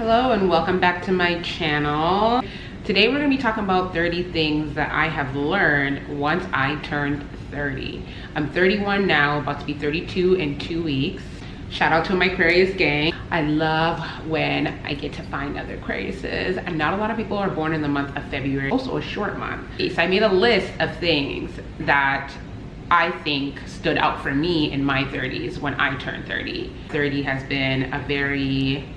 Hello and welcome back to my channel. Today we're going to be talking about 30 things that I have learned once I turned 30. I'm 31 now, about to be 32 in 2 weeks. Shout out to my Aquarius gang. I love when I get to find other Aquariuses, and not a lot of people are born in the month of February, also a short month. So I made a list of things that I think stood out for me in my 30s when I turned 30. 30 has been a very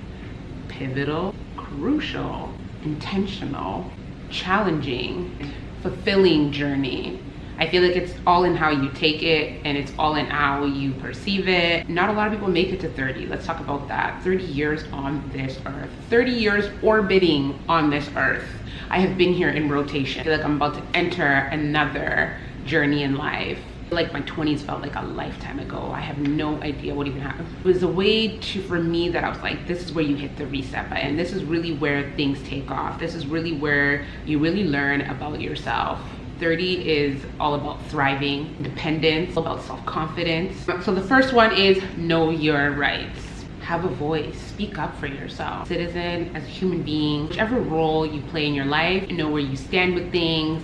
pivotal, crucial, intentional, challenging, fulfilling journey. I feel like it's all in how you take it, and it's all in how you perceive it. Not a lot of people make it to 30. Let's talk about that. 30 years on this earth. 30 years orbiting on this earth. I have been here in rotation. I feel like I'm about to enter another journey in life. Like my 20s felt like a lifetime ago. I have no idea what even happened. It was a way for me that I was like, this is where you hit the reset button. This is really where things take off. This is really where you really learn about yourself. 30 is all about thriving, independence, about self-confidence. So the first one is know your rights. Have a voice, speak up for yourself. Citizen, as a human being, whichever role you play in your life, know where you stand with things,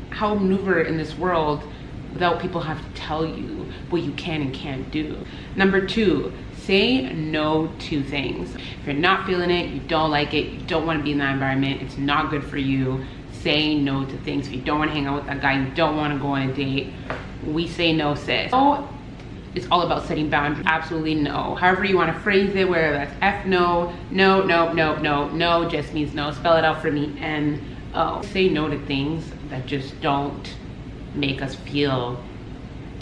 how to maneuver in this world without people have to tell you what you can and can't do. Number 2, say no to things. If you're not feeling it, you don't like it, you don't want to be in that environment, it's not good for you, say no to things. If you don't want to hang out with that guy, you don't want to go on a date, we say no, sis. So it's all about setting boundaries. Absolutely no. However you want to phrase it, whether that's F no, no, no, no, no, no just means no. Spell it out for me, N-O. Say no to things that just don't make us feel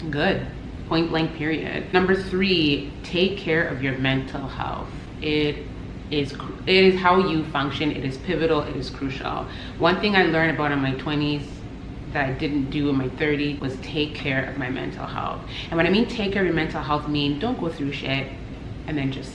good. Point blank period. Number 3, take care of your mental health. It is how you function. It is pivotal. It is crucial. One thing I learned about in my 20s that I didn't do in my 30s was take care of my mental health. And when I mean take care of your mental health, I mean don't go through shit and then just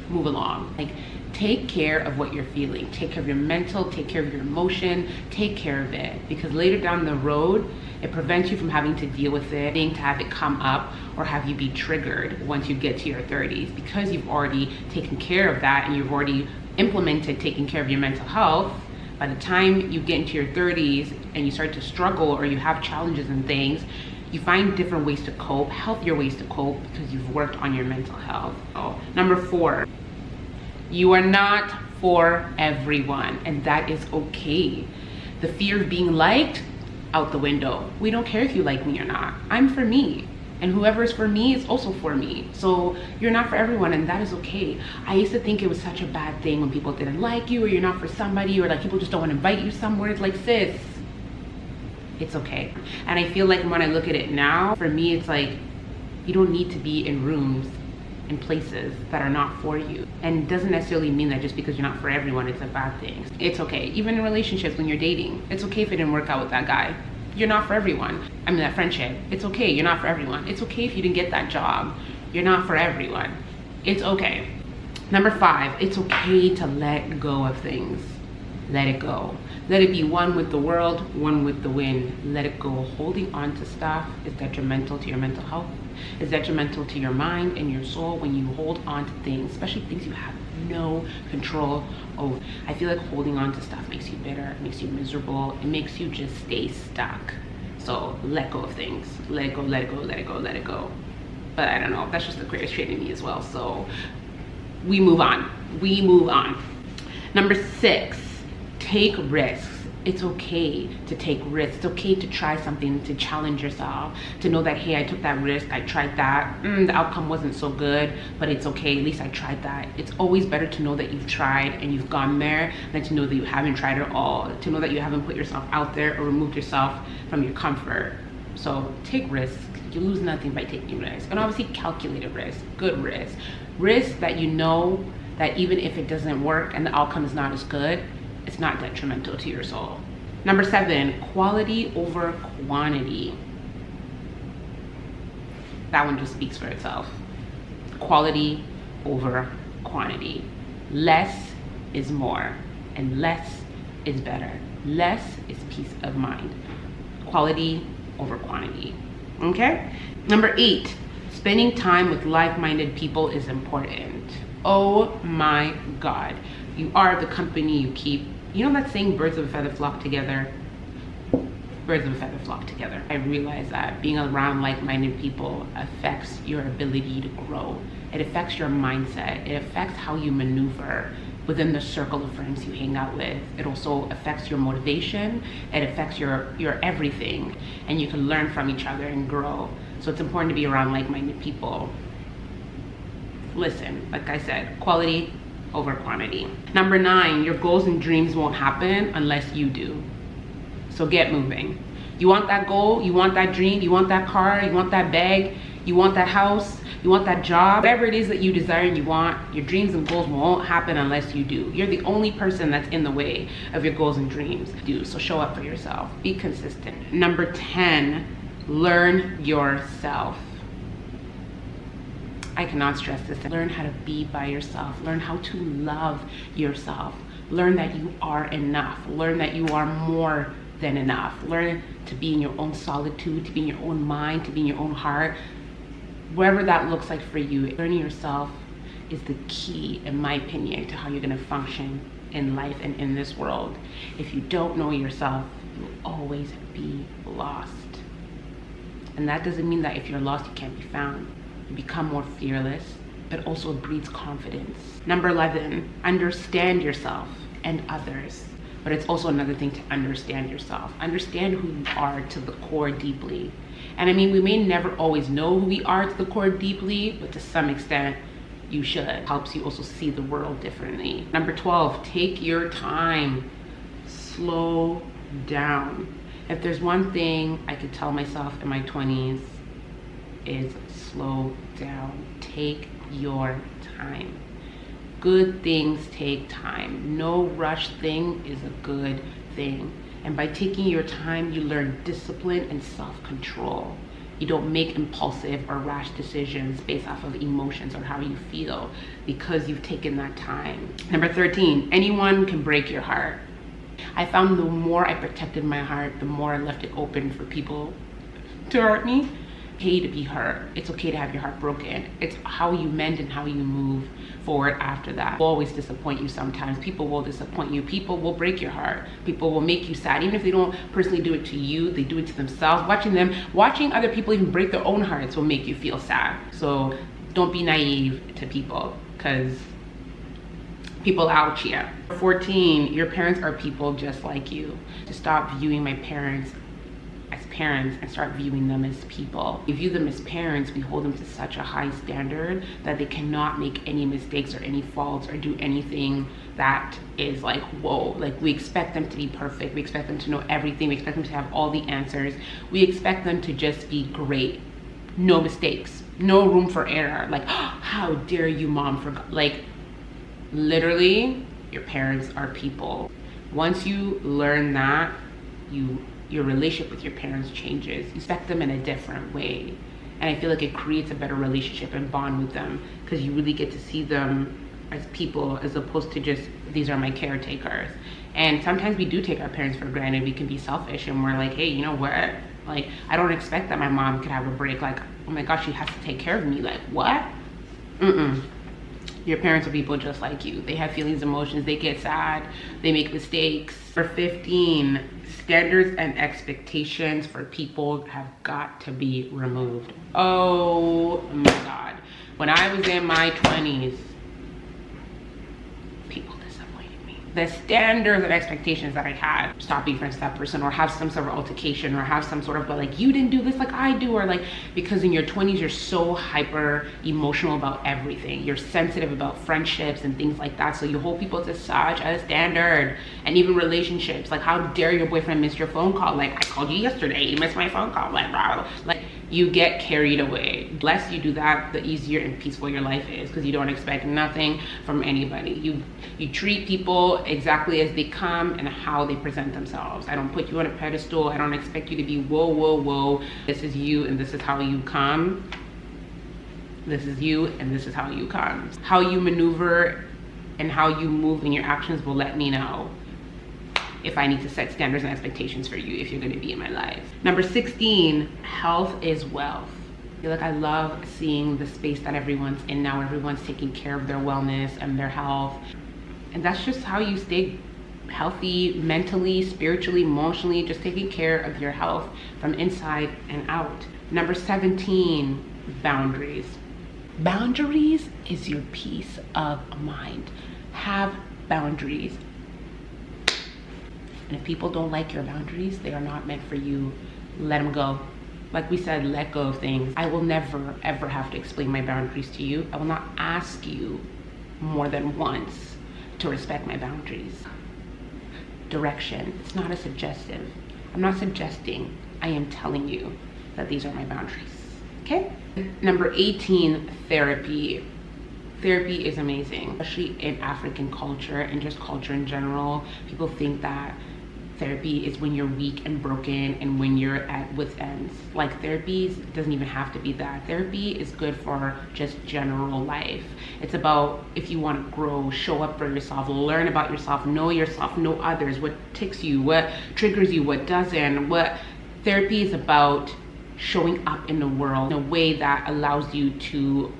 move along. Like, take care of what you're feeling. Take care of your mental, take care of your emotion, take care of it. Because later down the road, it prevents you from having to deal with it, to have it come up or have you be triggered once you get to your 30s. Because you've already taken care of that and you've already implemented taking care of your mental health, by the time you get into your 30s and you start to struggle or you have challenges and things, you find different ways to cope, healthier ways to cope, because you've worked on your mental health. Number 4, you are not for everyone, and that is okay. The fear of being liked, out the window. We don't care if you like me or not. I'm for me, and whoever is for me is also for me. So you're not for everyone, and that is okay. I used to think it was such a bad thing when people didn't like you, or you're not for somebody, or like people just don't want to invite you somewhere. It's like, sis, it's okay. And I feel like when I look at it now, for me, it's like, you don't need to be in rooms in places that are not for you. And it doesn't necessarily mean that just because you're not for everyone, it's a bad thing. It's okay. Even in relationships, when you're dating, it's okay if it didn't work out with that guy. You're not for everyone. I mean, that friendship, it's okay. You're not for everyone. It's okay if you didn't get that job. You're not for everyone. It's okay. Number 5, it's okay to let go of things. Let it go. Let it be one with the world, one with the wind. Let it go. Holding on to stuff is detrimental to your mental health. It's detrimental to your mind and your soul when you hold on to things, especially things you have no control over. I feel like holding on to stuff makes you bitter, it makes you miserable, it makes you just stay stuck. So let go of things. Let it go, let it go, let it go, let it go. But I don't know, that's just the Aquarius trait in me as well. So we move on. We move on. Number 6, take risks. It's okay to take risks. It's okay to try something, to challenge yourself, to know that, hey, I took that risk, I tried that, the outcome wasn't so good, but it's okay, at least I tried that. It's always better to know that you've tried and you've gone there than to know that you haven't tried at all, to know that you haven't put yourself out there or removed yourself from your comfort. So take risks. You lose nothing by taking risks. And obviously calculated risk, good risk. Risk that you know that even if it doesn't work and the outcome is not as good, it's not detrimental to your soul. Number 7, quality over quantity. That one just speaks for itself. Quality over quantity. Less is more, and less is better. Less is peace of mind. Quality over quantity. Okay? Number 8, spending time with like-minded people is important. Oh my God. You are the company you keep. You know that saying, birds of a feather flock together? Birds of a feather flock together. I realize that being around like-minded people affects your ability to grow. It affects your mindset. It affects how you maneuver within the circle of friends you hang out with. It also affects your motivation. It affects your everything, and you can learn from each other and grow. So it's important to be around like-minded people. Listen, like I said, quality over quantity. Number 9, your goals and dreams won't happen unless you do. So get moving. You want that goal, you want that dream, you want that car, you want that bag, you want that house, you want that job, whatever it is that you desire and you want, your dreams and goals won't happen unless you do. You're the only person that's in the way of your goals and dreams. So show up for yourself, be consistent. Number 10, learn yourself. I cannot stress this. Learn how to be by yourself. Learn how to love yourself. Learn that you are enough. Learn that you are more than enough. Learn to be in your own solitude, to be in your own mind, to be in your own heart. Wherever that looks like for you, learning yourself is the key, in my opinion, to how you're gonna function in life and in this world. If you don't know yourself, you'll always be lost. And that doesn't mean that if you're lost, you can't be found. You become more fearless, but also breeds confidence. Number 11, understand yourself and others. But it's also another thing to understand yourself. Understand who you are to the core deeply. And I mean, we may never always know who we are to the core deeply, but to some extent, you should. It helps you also see the world differently. Number 12, take your time. Slow down. If there's one thing I could tell myself in my 20s, is slow down. Take your time. Good things take time. No rush thing is a good thing. And by taking your time, you learn discipline and self-control. You don't make impulsive or rash decisions based off of emotions or how you feel, because you've taken that time. Number 13, anyone can break your heart. I found the more I protected my heart, the more I left it open for people to hurt me. It's okay to be hurt. It's okay to have your heart broken. It's how you mend and how you move forward after that. People always disappoint you sometimes. People will disappoint you. People will break your heart. People will make you sad. Even if they don't personally do it to you, they do it to themselves. Watching other people even break their own hearts will make you feel sad. So don't be naive to people, because people out here. 14, your parents are people just like you. To stop viewing my parents as parents and start viewing them as people. We view them as parents, we hold them to such a high standard that they cannot make any mistakes or any faults or do anything that is like, whoa. Like, we expect them to be perfect. We expect them to know everything. We expect them to have all the answers. We expect them to just be great. No mistakes, no room for error. Like, oh, how dare you, mom, like, literally, your parents are people. Once you learn that, your relationship with your parents changes. You expect them in a different way. And I feel like it creates a better relationship and bond with them, because you really get to see them as people as opposed to just, these are my caretakers. And sometimes we do take our parents for granted. We can be selfish and we're like, hey, you know what? Like, I don't expect that my mom could have a break. Like, oh my gosh, she has to take care of me. Like, what? Your parents are people just like you. They have feelings, emotions, they get sad, they make mistakes. For 15, standards and expectations for people have got to be removed. Oh my God. When I was in my 20s, people disappointed me. The standards and expectations that I had, stop being friends with that person, or have some sort of altercation, or have some sort of, but like, you didn't do this like I do, or like, because in your 20s, you're so hyper emotional about everything. You're sensitive about friendships and things like that. So you hold people to such a standard, and even relationships. Like, how dare your boyfriend miss your phone call? Like, I called you yesterday, you missed my phone call. Like, blah. Like, you get carried away. The less you do that, the easier and peaceful your life is, because you don't expect nothing from anybody. You treat people exactly as they come and how they present themselves. I don't put you on a pedestal. I don't expect you to be whoa. This is you and this is how you come. This is you and this is how you come. How you maneuver and how you move in your actions will let me know if I need to set standards and expectations for you if you're going to be in my life. Number 16, health is wealth. feel like I love seeing the space that everyone's in now. Everyone's taking care of their wellness and their health. And that's just how you stay healthy mentally, spiritually, emotionally, just taking care of your health from inside and out. Number 17, boundaries. Boundaries is your peace of mind. Have boundaries. And if people don't like your boundaries, they are not meant for you. Let them go. Like we said, let go of things. I will never, ever have to explain my boundaries to you. I will not ask you more than once to respect my boundaries. Direction. It's not a suggestive. I'm not suggesting. I am telling you that these are my boundaries. Okay? Number 18, therapy. Therapy is amazing, especially in African culture and just culture in general. People think that therapy is when you're weak and broken and when you're at wit's ends. Like, therapy doesn't even have to be that. Therapy is good for just general life. It's about if you want to grow, show up for yourself, learn about yourself, know others, what ticks you, what triggers you, what doesn't. What therapy is about showing up in the world in a way that allows you to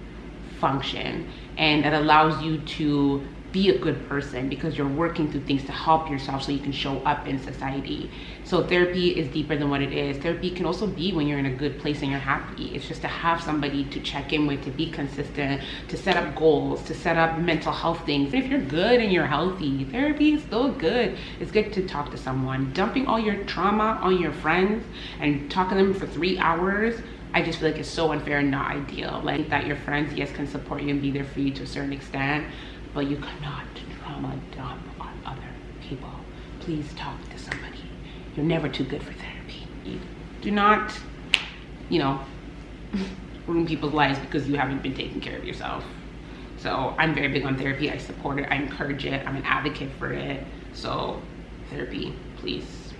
function and that allows you to be a good person, because you're working through things to help yourself so you can show up in society. So therapy is deeper than what it is. Therapy can also be when you're in a good place and you're happy. It's just to have somebody to check in with, to be consistent, to set up goals, to set up mental health things. If you're good and you're healthy, therapy is still good. It's good to talk to someone. Dumping all your trauma on your friends and talking to them for 3 hours, I just feel like it's so unfair and not ideal. Like, that your friends, yes, can support you and be there for you to a certain extent, but you cannot trauma dump on other people. Please talk to somebody. You're never too good for therapy. Do not, ruin people's lives because you haven't been taking care of yourself. So I'm very big on therapy. I support it. I encourage it. I'm an advocate for it. So therapy, please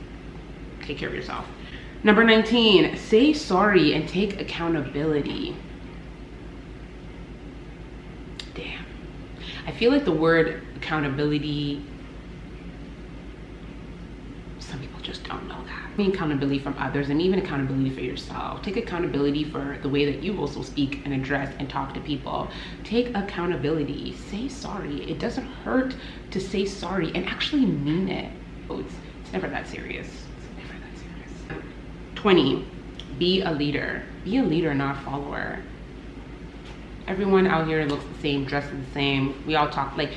take care of yourself. Number 19, say sorry and take accountability. Damn. I feel like the word accountability, some people just don't know that. I mean, accountability from others and even accountability for yourself. Take accountability for the way that you also speak and address and talk to people. Take accountability. Say sorry. It doesn't hurt to say sorry and actually mean it. It's never that serious. It's never that serious. 20, be a leader. Be a leader, not a follower. Everyone out here looks the same, dresses the same. We all talk, like,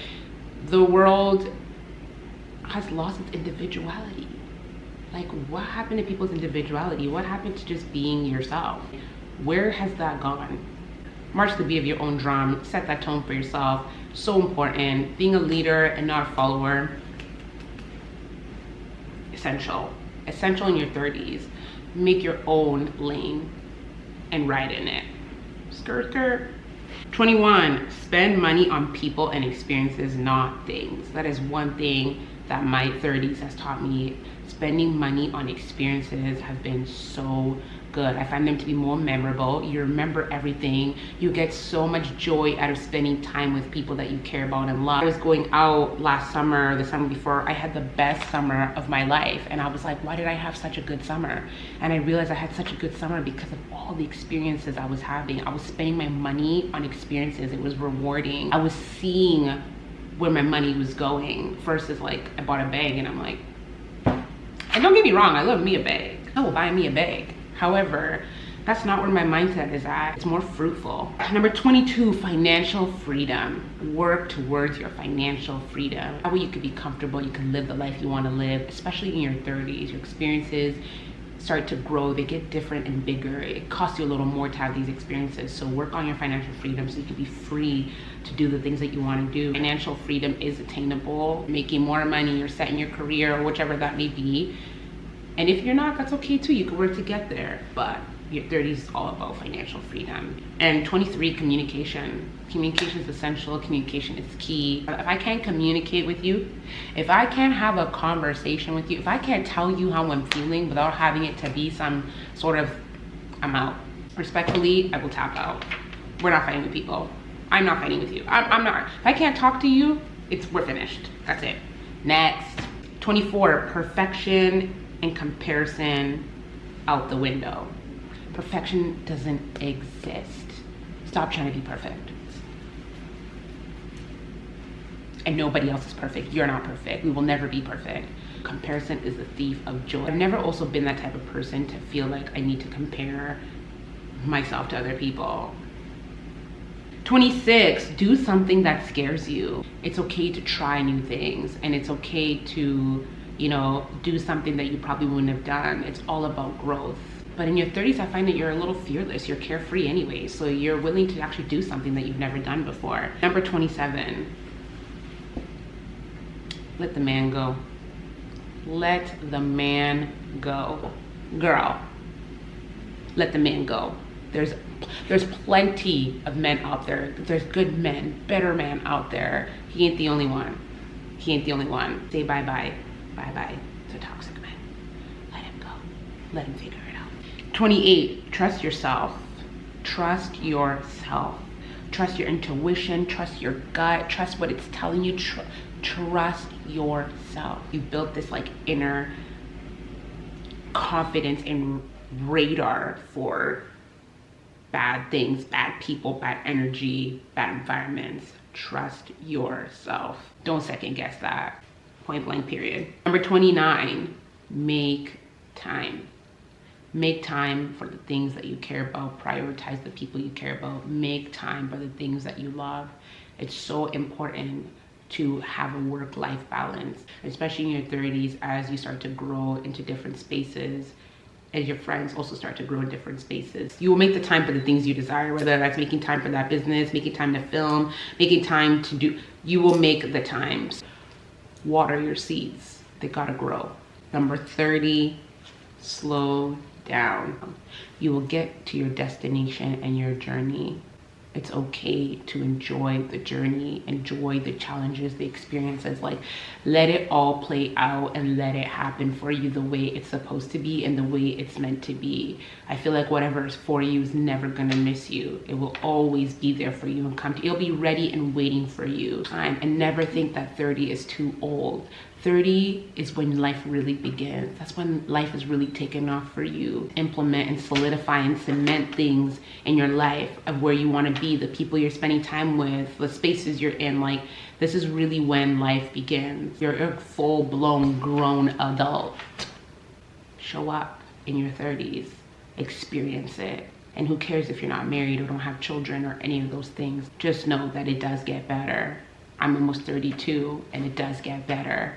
the world has lost its individuality. Like, what happened to people's individuality? What happened to just being yourself? Where has that gone? March to the beat of your own drum. Set that tone for yourself. So important. Being a leader and not a follower. Essential. Essential in your 30s. Make your own lane and ride in it. Skirt, skirt. 21, spend money on people and experiences, not things. That is one thing that my 30s has taught me. Spending money on experiences have been so good. I find them to be more memorable. You remember everything. You get so much joy out of spending time with people that you care about and love. I was going out last summer, the summer before. I had the best summer of my life, and I was like, why did I have such a good summer? And I realized I had such a good summer because of all the experiences I was having. I was spending my money on experiences. It was rewarding. I was seeing where my money was going versus, like, I bought a bag and I'm like, and don't get me wrong, I love me a bag. I will buy me a bag. However, that's not where my mindset is at. It's more fruitful. Number 22, financial freedom. Work towards your financial freedom. That way you can be comfortable, you can live the life you want to live, especially in your 30s. Your experiences start to grow, they get different and bigger. It costs you a little more to have these experiences. So work on your financial freedom so you can be free to do the things that you want to do. Financial freedom is attainable. Making more money or setting your career or whichever that may be. And if you're not, that's okay too. You can work to get there. But your 30s is all about financial freedom. And 23, communication. Communication is essential. Communication is key. If I can't communicate with you, if I can't have a conversation with you, if I can't tell you how I'm feeling without having it to be some sort of, I'm out. Respectfully, I will tap out. We're not fighting with people. I'm not fighting with you. I'm not. If I can't talk to you, we're finished. That's it. Next. 24, perfection and comparison out the window. Perfection doesn't exist. Stop trying to be perfect. And nobody else is perfect. You're not perfect. We will never be perfect. Comparison is the thief of joy. I've never also been that type of person to feel like I need to compare myself to other people. 26, do something that scares you. It's okay to try new things, and it's okay to, you know, do something that you probably wouldn't have done. It's all about growth. But in your 30s, I find that you're a little fearless. You're carefree anyway, so you're willing to actually do something that you've never done before. Number 27, let the man go. Let the man go. Girl, let the man go. There's plenty of men out there. There's good men, better men out there. He ain't the only one. He ain't the only one. Say bye-bye. Bye-bye to toxic men. Let him go. Let him figure it out. 28, trust yourself. Trust yourself. Trust your intuition. Trust your gut. Trust what it's telling you. Trust yourself. You built this like inner confidence and radar for bad things, bad people, bad energy, bad environments. Trust yourself. Don't second guess that. Point blank, period. Number 29, make time. Make time for the things that you care about. Prioritize the people you care about. Make time for the things that you love. It's so important to have a work-life balance, especially in your 30s as you start to grow into different spaces, as your friends also start to grow in different spaces. You will make the time for the things you desire, whether that's making time for that business, making time to film, making time to do, you will make the times. Water your seeds, they gotta grow. Number 30, slow down. You will get to your destination and your journey. It's okay to enjoy the journey, enjoy the challenges, the experiences. Like, let it all play out and let it happen for you the way it's supposed to be and the way it's meant to be. I feel like whatever is for you is never gonna miss you. It will always be there for you and come to you. It'll be ready and waiting for you. And never think that 30 is too old. 30 is when life really begins. That's when life is really taking off for you. Implement and solidify and cement things in your life of where you want to be, the people you're spending time with, the spaces you're in. Like, this is really when life begins. You're a full-blown grown adult. Show up in your 30s. Experience it. And who cares if you're not married or don't have children or any of those things. Just know that it does get better. I'm almost 32 and it does get better.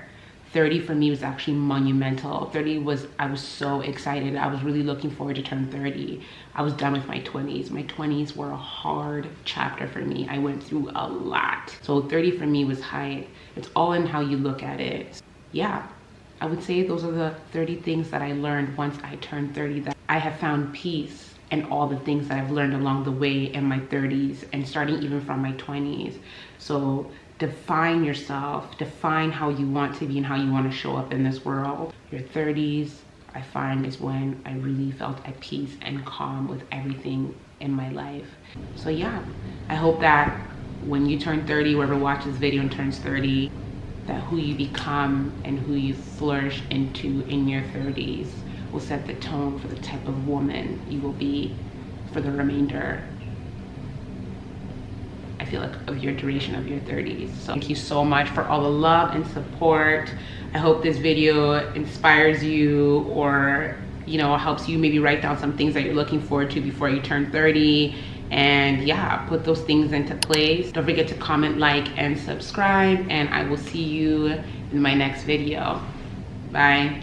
30 for me was actually monumental. 30 was, I was so excited. I was really looking forward to turn 30. I was done with my 20s. My 20s were a hard chapter for me. I went through a lot. So 30 for me was high. It's all in how you look at it. Yeah, I would say those are the 30 things that I learned once I turned 30, that I have found peace in all the things that I've learned along the way in my 30s and starting even from my 20s. So define yourself, define how you want to be and how you want to show up in this world. Your 30s, I find, is when I really felt at peace and calm with everything in my life. So yeah, I hope that when you turn 30, whoever watches this video and turns 30, that who you become and who you flourish into in your 30s will set the tone for the type of woman you will be for the remainder, I feel like, of your duration of your 30s. So thank you so much for all the love and support. I hope this video inspires you, or, you know, helps you maybe write down some things that you're looking forward to before you turn 30. And yeah, put those things into place. Don't forget to comment, like, and subscribe, and I will see you in my next video. Bye.